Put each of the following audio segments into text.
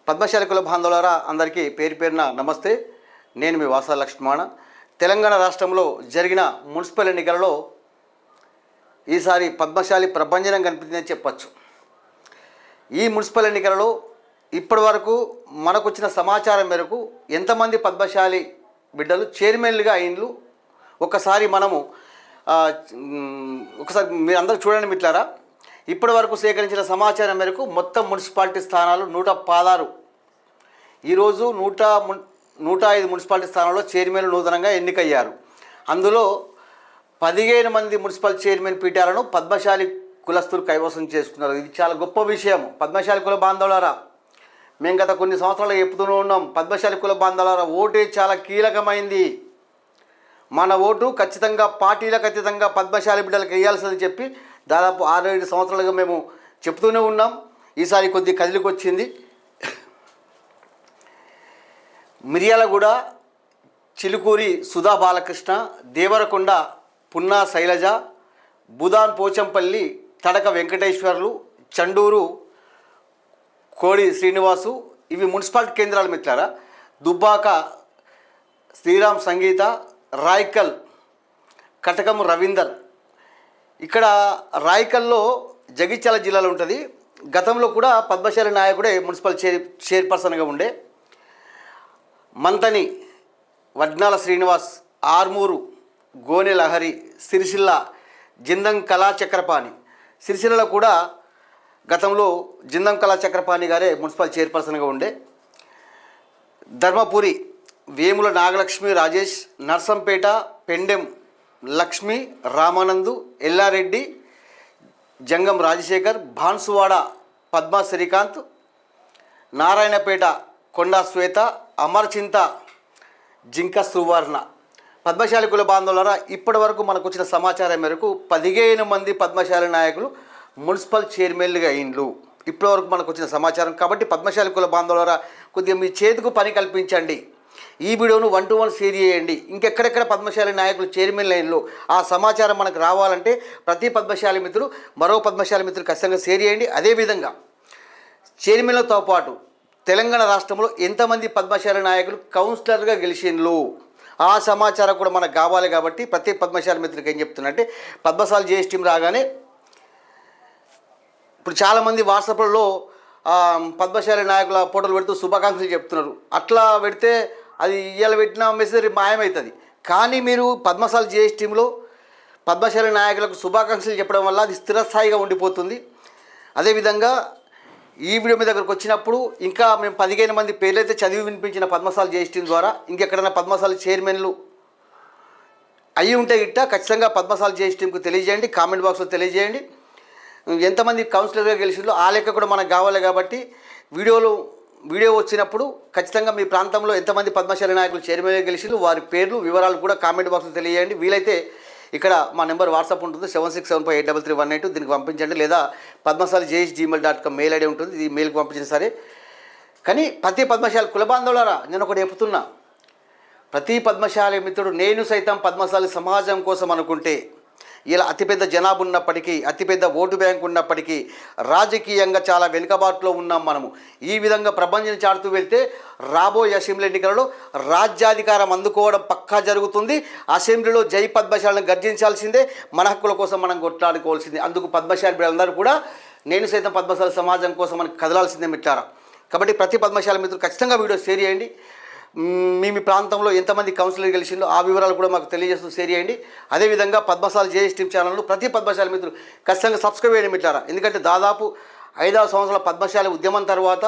పద్మశాలి కుల బాంధవులారా అందరికీ పేరు పేరున నమస్తే. నేను మీ వాసాల లక్ష్మణ. తెలంగాణ రాష్ట్రంలో జరిగిన మున్సిపల్ ఎన్నికలలో ఈసారి పద్మశాలి ప్రభంజనం కనిపించిందని చెప్పచ్చు. ఈ మున్సిపల్ ఎన్నికలలో ఇప్పటి వరకు మనకు వచ్చిన సమాచారం మేరకు ఎంతమంది పద్మశాలి బిడ్డలు చైర్మన్లుగా అయిండ్లు ఒకసారి మీరు అందరూ చూడండి మిట్లారా. ఇప్పటి వరకు సేకరించిన సమాచారం మేరకు మొత్తం మున్సిపాలిటీ స్థానాలు 116. ఈరోజు 105 మున్సిపాలిటీ స్థానాల్లో చైర్మన్లు నూతనంగా ఎన్నికయ్యారు. అందులో 15 మంది మున్సిపల్ చైర్మన్ పీఠాలను పద్మశాలి కులస్తులు కైవసం చేసుకున్నారు. ఇది చాలా గొప్ప విషయం. పద్మశాలి కుల బాంధవులారా, మేము గత కొన్ని సంవత్సరాలు చెప్తూనే ఉన్నాం, పద్మశాలి కుల బాంధవులారా ఓటే చాలా కీలకమైంది. మన ఓటు ఖచ్చితంగా పార్టీలకు అతీతంగా పద్మశాలి బిడ్డలకు వేయాల్సిందని చెప్పి దాదాపు 6-7 సంవత్సరాలుగా మేము చెప్తూనే ఉన్నాం. ఈసారి కొద్ది కదిలికి వచ్చింది. మిర్యాలగూడ చిలుకూరి సుధా బాలకృష్ణ, దేవరకొండ పున్నా శైలజ, బుదాన్ పోచంపల్లి తడక వెంకటేశ్వర్లు, చండూరు కోడి శ్రీనివాసు ఇవి మున్సిపాలిటీ కేంద్రాలు మిత్రారా. దుబ్బాక శ్రీరామ్ సంగీత, రాయ్కల్ కటకం రవీందర్. ఇక్కడ రాయ్కల్లో జగిత్యాల జిల్లాలో ఉంటుంది. గతంలో కూడా పద్మశాలి నాయకుడే మున్సిపల్ చైర్పర్సన్గా ఉండే. మంతని వడ్నాల శ్రీనివాస్, ఆర్మూరు గోనె లహరి, సిరిసిల్ల జిందం కళా చక్రపాణి. సిరిసిల్లలో కూడా గతంలో జిందం కళా చక్రపాణి గారే మున్సిపల్ చైర్పర్సన్గా ఉండే. ధర్మపురి వేముల నాగలక్ష్మి రాజేష్, నర్సంపేట పెండెం లక్ష్మి రామానందు, ఎల్లారెడ్డి జంగం రాజశేఖర్, భాన్సువాడ పద్మా శ్రీకాంత్, నారాయణపేట కొండా శ్వేత, అమర్చింత జింక సువర్ణ. పద్మశాలి కుల బాంధవులారా, ఇప్పటి వరకు మనకు వచ్చిన సమాచారం మేరకు 15 మంది పద్మశాలి నాయకులు మున్సిపల్ చైర్మన్లుగా అయిండ్లు. ఇప్పటి వరకు మనకు వచ్చిన సమాచారం. కాబట్టి పద్మశాలి కుల బాంధవులారా, కొద్దిగా మీ చేతికి పని కల్పించండి. ఈ వీడియోను 1 to 1 షేర్ చేయండి. ఇంకెక్కడెక్కడ పద్మశాలి నాయకులు చైర్మన్ లైన్లో ఆ సమాచారం మనకు రావాలంటే ప్రతి పద్మశాలి మిత్రుడు మరో పద్మశాలి మిత్రుడు ఖచ్చితంగా షేర్ చేయండి. అదేవిధంగా చైర్మన్లతో పాటు తెలంగాణ రాష్ట్రంలో ఎంతమంది పద్మశాలి నాయకులు కౌన్సిలర్గా గెలిచిండ్లు ఆ సమాచారం కూడా మనకు కావాలి. కాబట్టి ప్రతి పద్మశాలి మిత్రుడికి ఏం చెప్తున్నట్టే, పద్మశాలి జేఎస్ టీం రాగానే ఇప్పుడు చాలామంది వాట్సాప్లలో పద్మశాలి నాయకుల ఫోటోలు పెడుతూ శుభాకాంక్షలు చెప్తున్నారు. అట్లా పెడితే అది ఇవాళ పెట్టిన మెసేజ్ మాయమవుతుంది. కానీ మీరు పద్మశాలి జేఎస్ టీంలో పద్మశాలి నాయకులకు శుభాకాంక్షలు చెప్పడం వల్ల అది స్థిరస్థాయిగా ఉండిపోతుంది. అదేవిధంగా ఈ వీడియో మీ దగ్గరకు వచ్చినప్పుడు ఇంకా మేము 15 మంది పేర్లైతే చదివి వినిపించిన పద్మశాలి జేఎస్ టీం ద్వారా ఇంకెక్కడైనా పద్మశాలి చైర్మన్లు అయ్యి ఉంటే గిట్ట ఖచ్చితంగా పద్మశాలి జేఎస్ టీంకు తెలియజేయండి. కామెంట్ బాక్స్లో తెలియజేయండి. ఎంతమంది కౌన్సిలర్గా గెలిచిందో ఆ లెక్క కూడా మనకు కావాలి. కాబట్టి వీడియో వచ్చినప్పుడు ఖచ్చితంగా మీ ప్రాంతంలో ఎంతమంది పద్మశాలి నాయకులు చైర్మన్గా గెలిచిందో వారి పేర్లు వివరాలు కూడా కామెంట్ బాక్స్లో తెలియజేయండి. వీలైతే ఇక్కడ మా నెంబర్ వాట్సాప్ ఉంటుంది 7675833182 దీనికి పంపించండి. లేదా padmasali@gmail.com మెయిల్ ఐడి ఉంటుంది. ఈ మెయిల్కి పంపించిన సరే. కానీ ప్రతి పద్మశాలి కుల బాంధవులారా, నేను ఒకటి చెప్తున్నా, ప్రతి పద్మశాలి మిత్రుడు నేను సైతం పద్మశాలి సమాజం కోసం అనుకుంటే ఇలా అతిపెద్ద జనాభా ఉన్నప్పటికీ, అతిపెద్ద ఓటు బ్యాంక్ ఉన్నప్పటికీ రాజకీయంగా చాలా వెనుకబాటులో ఉన్నాం మనము. ఈ విధంగా ప్రపంచం చాటుతూ వెళ్తే రాబోయే అసెంబ్లీ ఎన్నికలలో రాజ్యాధికారం అందుకోవడం పక్కా జరుగుతుంది. అసెంబ్లీలో జై పద్మశాలను గర్జించాల్సిందే. మన హక్కుల కోసం మనం కొట్లాడుకోవాల్సిందే. అందుకు పద్మశాలి బిడ్డలందరూ కూడా నేను సైతం పద్మశాలి సమాజం కోసం మనకు కదలాల్సిందే మిత్రారా. కాబట్టి ప్రతి పద్మశాలి మిత్రులు ఖచ్చితంగా వీడియో షేర్ చేయండి. మీ ప్రాంతంలో ఎంతమంది కౌన్సిలర్ గెలిచిందో ఆ వివరాలు కూడా మాకు తెలియజేస్తూ షేర్ చేయండి. అదేవిధంగా పద్మశాలి జేఎస్ టీం ఛానల్ను ప్రతి పద్మశాలి మిత్రులు ఖచ్చితంగా సబ్స్క్రైబ్ చేయండి మిత్రారా. ఎందుకంటే దాదాపు 5-6 సంవత్సరాల పద్మశాలి ఉద్యమం తర్వాత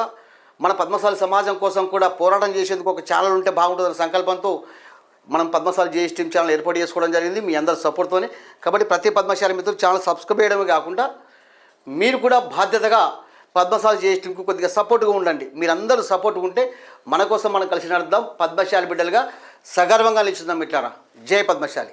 మన పద్మశాలి సమాజం కోసం కూడా పోరాటం చేసేందుకు ఒక ఛానల్ ఉంటే బాగుంటుందనే సంకల్పంతో మనం పద్మశాలి జేఎస్ టీం ఛానల్ ఏర్పాటు చేసుకోవడం జరిగింది మీ అందరి సపోర్ట్తోనే. కాబట్టి ప్రతి పద్మశాలి మిత్రులు ఛానల్ సబ్స్క్రైబ్ చేయడమే కాకుండా మీరు కూడా బాధ్యతగా పద్మశాలి జేఎస్ టీంకు కొద్దిగా సపోర్ట్గా ఉండండి. మీరందరూ సపోర్ట్గా ఉంటే మన కోసం మనం కలిసి నడుద్దాం. పద్మశాలి బిడ్డలుగా సగర్వంగా నిలుచుందాం మిత్రారా. జై పద్మశాలి.